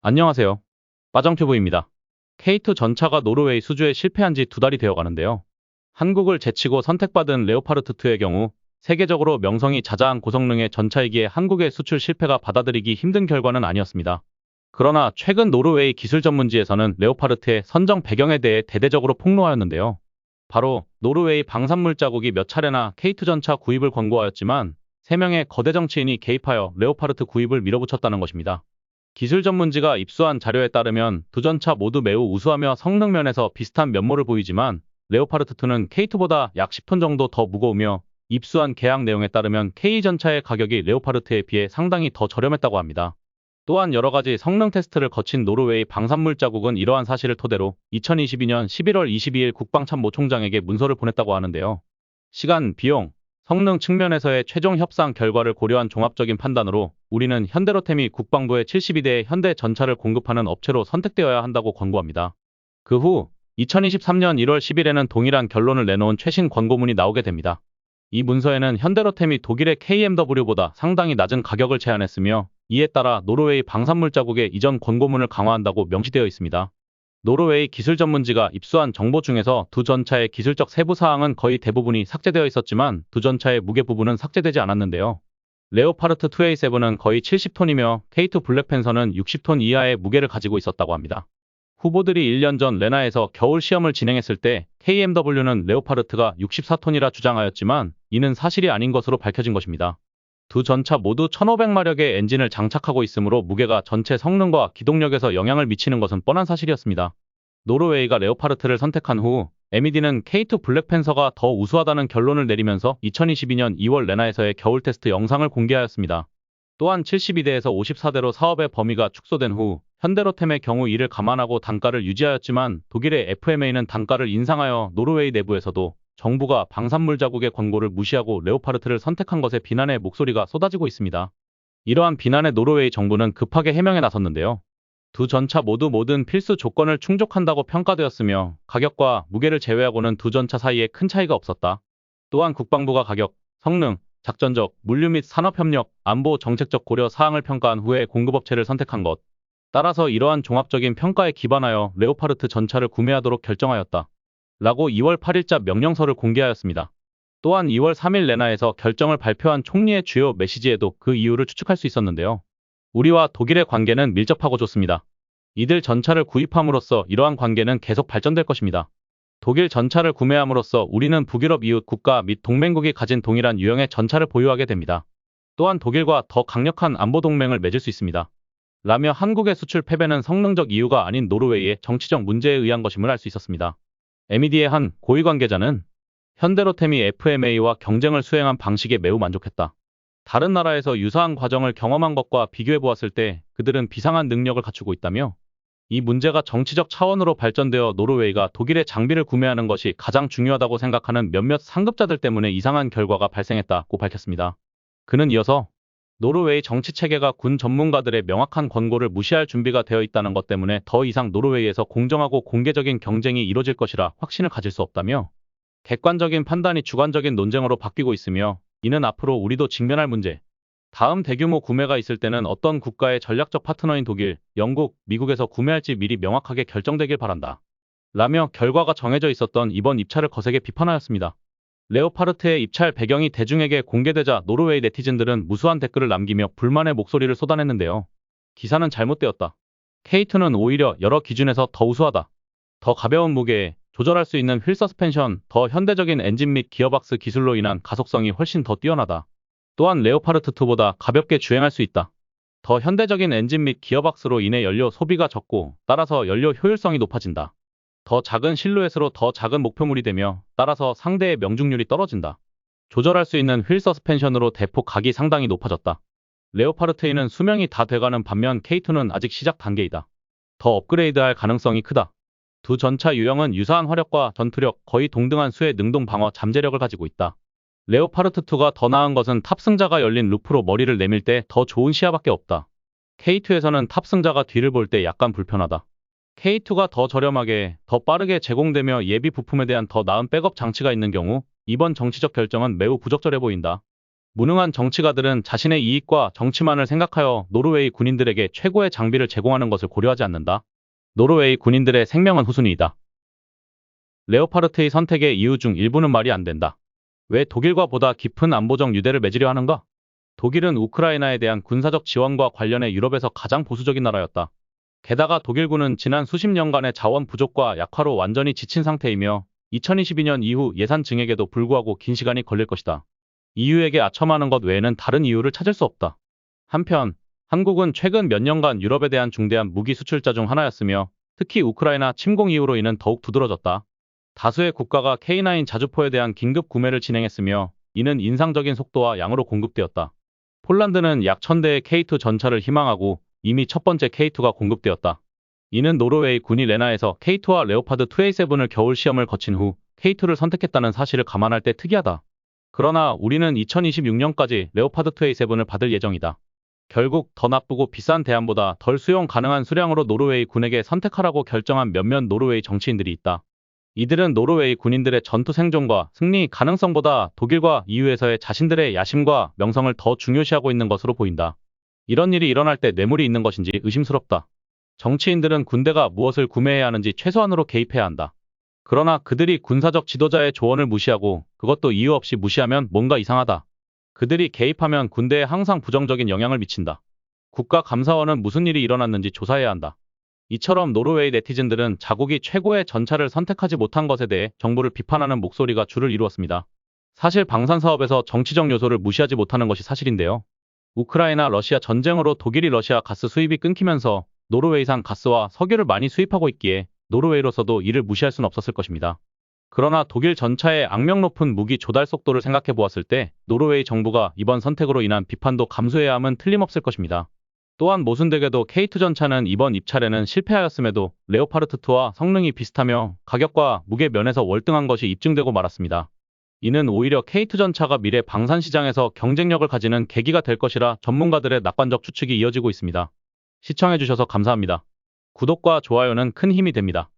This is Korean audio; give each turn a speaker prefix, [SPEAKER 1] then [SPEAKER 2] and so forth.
[SPEAKER 1] 안녕하세요. 빠정튜브입니다. K2 전차가 노르웨이 수주에 실패한 지 2달이 되어 가는데요. 한국을 제치고 선택받은 레오파르트2의 경우 세계적으로 명성이 자자한 고성능의 전차이기에 한국의 수출 실패가 받아들이기 힘든 결과는 아니었습니다. 그러나 최근 노르웨이 기술 전문지에서는 레오파르트의 선정 배경에 대해 대대적으로 폭로하였는데요. 바로 노르웨이 방산물 자국이 몇 차례나 K2 전차 구입을 권고하였지만 3명의 거대 정치인이 개입하여 레오파르트 구입을 밀어붙였다는 것입니다. 기술 전문지가 입수한 자료에 따르면 두 전차 모두 매우 우수하며 성능 면에서 비슷한 면모를 보이지만 레오파르트2는 K2보다 약 10톤 정도 더 무거우며 입수한 계약 내용에 따르면 K 전차의 가격이 레오파르트에 비해 상당히 더 저렴했다고 합니다. 또한 여러 가지 성능 테스트를 거친 노르웨이 방산물 자국은 이러한 사실을 토대로 2022년 11월 22일 국방참모 총장에게 문서를 보냈다고 하는데요. 시간, 비용, 성능 측면에서의 최종 협상 결과를 고려한 종합적인 판단으로 우리는 현대로템이 국방부에 72대의 현대 전차를 공급하는 업체로 선택되어야 한다고 권고합니다. 그 후 2023년 1월 10일에는 동일한 결론을 내놓은 최신 권고문이 나오게 됩니다. 이 문서에는 현대로템이 독일의 KMW보다 상당히 낮은 가격을 제안했으며 이에 따라 노르웨이 방산물 자국의 이전 권고문을 강화한다고 명시되어 있습니다. 노르웨이 기술 전문지가 입수한 정보 중에서 두 전차의 기술적 세부 사항은 거의 대부분이 삭제되어 있었지만 두 전차의 무게 부분은 삭제되지 않았는데요. 레오파르트 2A7은 거의 70톤이며 K2 블랙팬서는 60톤 이하의 무게를 가지고 있었다고 합니다. 후보들이 1년 전 레나에서 겨울 시험을 진행했을 때 KMW는 레오파르트가 64톤이라 주장하였지만 이는 사실이 아닌 것으로 밝혀진 것입니다. 두 전차 모두 1500마력의 엔진을 장착하고 있으므로 무게가 전체 성능과 기동력에서 영향을 미치는 것은 뻔한 사실이었습니다. 노르웨이가 레오파르트를 선택한 후 MED는 K2 블랙팬서가 더 우수하다는 결론을 내리면서 2022년 2월 레나에서의 겨울 테스트 영상을 공개하였습니다. 또한 72대에서 54대로 사업의 범위가 축소된 후 현대로템의 경우 이를 감안하고 단가를 유지하였지만 독일의 FMA는 단가를 인상하여 노르웨이 내부에서도 정부가 방산물 자국의 권고를 무시하고 레오파르트를 선택한 것에 비난의 목소리가 쏟아지고 있습니다. 이러한 비난에 노르웨이 정부는 급하게 해명에 나섰는데요. 두 전차 모두 모든 필수 조건을 충족한다고 평가되었으며 가격과 무게를 제외하고는 두 전차 사이에 큰 차이가 없었다. 또한 국방부가 가격, 성능, 작전적, 물류 및 산업협력, 안보 정책적 고려 사항을 평가한 후에 공급업체를 선택한 것. 따라서 이러한 종합적인 평가에 기반하여 레오파르트 전차를 구매하도록 결정하였다. 라고 2월 8일자 명령서를 공개하였습니다. 또한 2월 3일 레나에서 결정을 발표한 총리의 주요 메시지에도 그 이유를 추측할 수 있었는데요. 우리와 독일의 관계는 밀접하고 좋습니다. 이들 전차를 구입함으로써 이러한 관계는 계속 발전될 것입니다. 독일 전차를 구매함으로써 우리는 북유럽 이웃 국가 및 동맹국이 가진 동일한 유형의 전차를 보유하게 됩니다. 또한 독일과 더 강력한 안보 동맹을 맺을 수 있습니다. 라며 한국의 수출 패배는 성능적 이유가 아닌 노르웨이의 정치적 문제에 의한 것임을 알 수 있었습니다. MED의 한 고위 관계자는 현대로템이 FMA와 경쟁을 수행한 방식에 매우 만족했다. 다른 나라에서 유사한 과정을 경험한 것과 비교해 보았을 때 그들은 비상한 능력을 갖추고 있다며 이 문제가 정치적 차원으로 발전되어 노르웨이가 독일의 장비를 구매하는 것이 가장 중요하다고 생각하는 몇몇 상급자들 때문에 이상한 결과가 발생했다고 밝혔습니다. 그는 이어서 노르웨이 정치 체계가 군 전문가들의 명확한 권고를 무시할 준비가 되어 있다는 것 때문에 더 이상 노르웨이에서 공정하고 공개적인 경쟁이 이뤄질 것이라 확신을 가질 수 없다며 객관적인 판단이 주관적인 논쟁으로 바뀌고 있으며 이는 앞으로 우리도 직면할 문제. 다음 대규모 구매가 있을 때는 어떤 국가의 전략적 파트너인 독일, 영국, 미국에서 구매할지 미리 명확하게 결정되길 바란다. 라며 결과가 정해져 있었던 이번 입찰을 거세게 비판하였습니다. 레오파르트의 입찰 배경이 대중에게 공개되자 노르웨이 네티즌들은 무수한 댓글을 남기며 불만의 목소리를 쏟아냈는데요. 기사는 잘못되었다. K2는 오히려 여러 기준에서 더 우수하다. 더 가벼운 무게에 조절할 수 있는 휠 서스펜션, 더 현대적인 엔진 및 기어박스 기술로 인한 가속성이 훨씬 더 뛰어나다. 또한 레오파르트2보다 가볍게 주행할 수 있다. 더 현대적인 엔진 및 기어박스로 인해 연료 소비가 적고 따라서 연료 효율성이 높아진다. 더 작은 실루엣으로 더 작은 목표물이 되며 따라서 상대의 명중률이 떨어진다. 조절할 수 있는 휠 서스펜션으로 대폭 각이 상당히 높아졌다. 레오파르트에는 수명이 다 돼가는 반면 K2는 아직 시작 단계이다. 더 업그레이드할 가능성이 크다. 두 전차 유형은 유사한 화력과 전투력, 거의 동등한 수의 능동 방어 잠재력을 가지고 있다. 레오파르트2가 더 나은 것은 탑승자가 열린 루프로 머리를 내밀 때 더 좋은 시야밖에 없다. K2에서는 탑승자가 뒤를 볼 때 약간 불편하다. K2가 더 저렴하게, 더 빠르게 제공되며 예비 부품에 대한 더 나은 백업 장치가 있는 경우 이번 정치적 결정은 매우 부적절해 보인다. 무능한 정치가들은 자신의 이익과 정치만을 생각하여 노르웨이 군인들에게 최고의 장비를 제공하는 것을 고려하지 않는다. 노르웨이 군인들의 생명은 후순위이다. 레오파르트의 선택의 이유 중 일부는 말이 안 된다. 왜 독일과 보다 깊은 안보적 유대를 맺으려 하는가? 독일은 우크라이나에 대한 군사적 지원과 관련해 유럽에서 가장 보수적인 나라였다. 게다가 독일군은 지난 수십 년간의 자원 부족과 약화로 완전히 지친 상태이며 2022년 이후 예산 증액에도 불구하고 긴 시간이 걸릴 것이다. EU에게 아첨하는 것 외에는 다른 이유를 찾을 수 없다. 한편, 한국은 최근 몇 년간 유럽에 대한 중대한 무기 수출자 중 하나였으며 특히 우크라이나 침공 이후로 이는 더욱 두드러졌다. 다수의 국가가 K9 자주포에 대한 긴급 구매를 진행했으며 이는 인상적인 속도와 양으로 공급되었다. 폴란드는 약 1000대의 K2 전차를 희망하고 이미 첫 번째 K2가 공급되었다. 이는 노르웨이 군이 레나에서 K2와 레오파드 2A7을 겨울 시험을 거친 후 K2를 선택했다는 사실을 감안할 때 특이하다. 그러나 우리는 2026년까지 레오파드 2A7을 받을 예정이다. 결국 더 나쁘고 비싼 대안보다 덜 수용 가능한 수량으로 노르웨이 군에게 선택하라고 결정한 몇몇 노르웨이 정치인들이 있다. 이들은 노르웨이 군인들의 전투 생존과 승리 가능성보다 독일과 EU에서의 자신들의 야심과 명성을 더 중요시하고 있는 것으로 보인다. 이런 일이 일어날 때 뇌물이 있는 것인지 의심스럽다. 정치인들은 군대가 무엇을 구매해야 하는지 최소한으로 개입해야 한다. 그러나 그들이 군사적 지도자의 조언을 무시하고 그것도 이유 없이 무시하면 뭔가 이상하다. 그들이 개입하면 군대에 항상 부정적인 영향을 미친다. 국가감사원은 무슨 일이 일어났는지 조사해야 한다. 이처럼 노르웨이 네티즌들은 자국이 최고의 전차를 선택하지 못한 것에 대해 정부를 비판하는 목소리가 줄을 이루었습니다. 사실 방산 사업에서 정치적 요소를 무시하지 못하는 것이 사실인데요. 우크라이나 러시아 전쟁으로 독일이 러시아 가스 수입이 끊기면서 노르웨이산 가스와 석유를 많이 수입하고 있기에 노르웨이로서도 이를 무시할 수는 없었을 것입니다. 그러나 독일 전차의 악명 높은 무기 조달 속도를 생각해 보았을 때 노르웨이 정부가 이번 선택으로 인한 비판도 감수해야 함은 틀림없을 것입니다. 또한 모순되게도 K2 전차는 이번 입찰에는 실패하였음에도 레오파르트2와 성능이 비슷하며 가격과 무게 면에서 월등한 것이 입증되고 말았습니다. 이는 오히려 K2 전차가 미래 방산 시장에서 경쟁력을 가지는 계기가 될 것이라 전문가들의 낙관적 추측이 이어지고 있습니다. 시청해주셔서 감사합니다. 구독과 좋아요는 큰 힘이 됩니다.